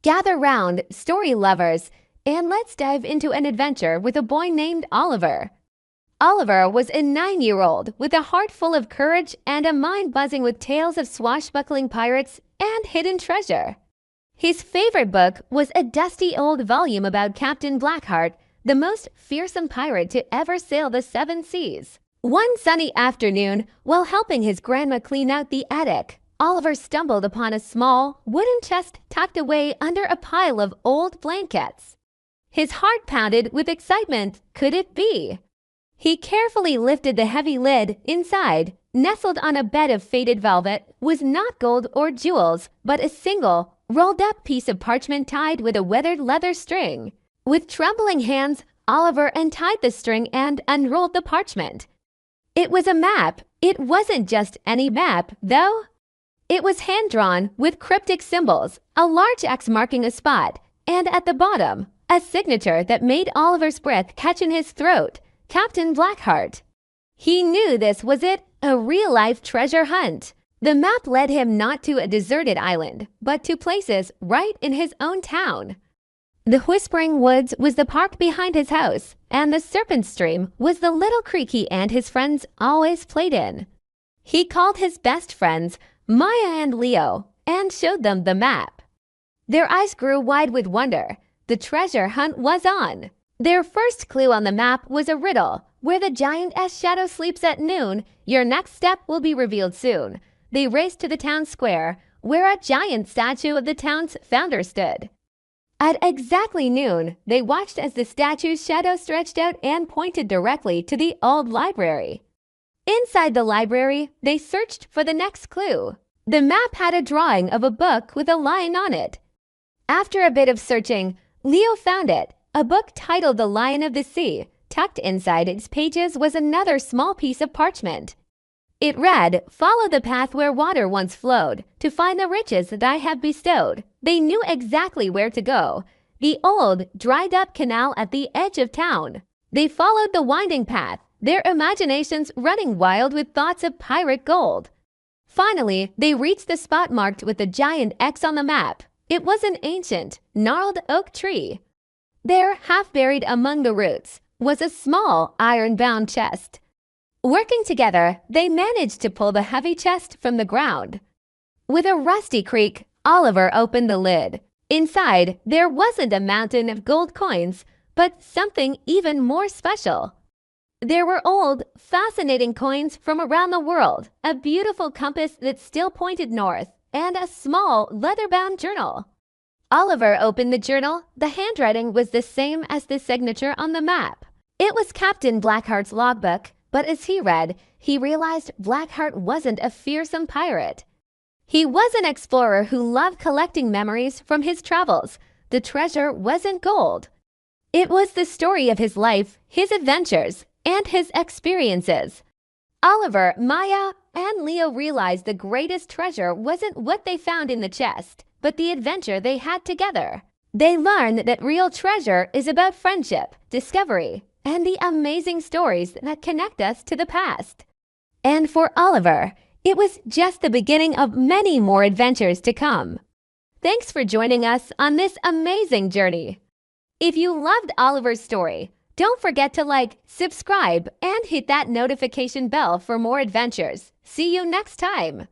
Gather round, story lovers, and let's dive into an adventure with a boy named Oliver. Oliver was a 9-year-old with a heart full of courage and a mind buzzing with tales of swashbuckling pirates and hidden treasure. His favorite book was a dusty old volume about Captain Blackheart, the most fearsome pirate to ever sail the seven seas. One sunny afternoon, while helping his grandma clean out the attic, Oliver stumbled upon a small, wooden chest tucked away under a pile of old blankets. His heart pounded with excitement. Could it be? He carefully lifted the heavy lid. Inside, nestled on a bed of faded velvet, was not gold or jewels, but a single, rolled-up piece of parchment tied with a weathered leather string. With trembling hands, Oliver untied the string and unrolled the parchment. It was a map. It wasn't just any map, though. It was hand-drawn with cryptic symbols, a large X marking a spot, and at the bottom, a signature that made Oliver's breath catch in his throat. Captain Blackheart. He knew this was it, a real-life treasure hunt. The map led him not to a deserted island, but to places right in his own town. The Whispering Woods was the park behind his house, and the Serpent Stream was the little creek he and his friends always played in. He called his best friends, Maya and Leo, and showed them the map. Their eyes grew wide with wonder. The treasure hunt was on. Their first clue on the map was a riddle. Where the giant as shadow sleeps at noon, your next step will be revealed soon. They raced to the town square, where a giant statue of the town's founder stood. At exactly noon, they watched as the statue's shadow stretched out and pointed directly to the old library. Inside the library, they searched for the next clue. The map had a drawing of a book with a lion on it. After a bit of searching, Leo found it. A book titled The Lion of the Sea. Tucked inside its pages was another small piece of parchment. It read, "Follow the path where water once flowed, to find the riches that I have bestowed." They knew exactly where to go. The old, dried-up canal at the edge of town. They followed the winding path, their imaginations running wild with thoughts of pirate gold. Finally, they reached the spot marked with a giant X on the map. It was an ancient, gnarled oak tree. There, half buried among the roots, was a small, iron-bound chest. Working together, they managed to pull the heavy chest from the ground. With a rusty creak, Oliver opened the lid. Inside, there wasn't a mountain of gold coins, but something even more special. There were old, fascinating coins from around the world, a beautiful compass that still pointed north, and a small, leather-bound journal. Oliver opened the journal. The handwriting was the same as the signature on the map. It was Captain Blackheart's logbook, but as he read, he realized Blackheart wasn't a fearsome pirate. He was an explorer who loved collecting memories from his travels. The treasure wasn't gold. It was the story of his life, his adventures, and his experiences. Oliver, Maya, and Leo realized the greatest treasure wasn't what they found in the chest, but the adventure they had together. They learned that real treasure is about friendship, discovery, and the amazing stories that connect us to the past. And for Oliver, it was just the beginning of many more adventures to come. Thanks for joining us on this amazing journey. If you loved Oliver's story, don't forget to like, subscribe, and hit that notification bell for more adventures. See you next time!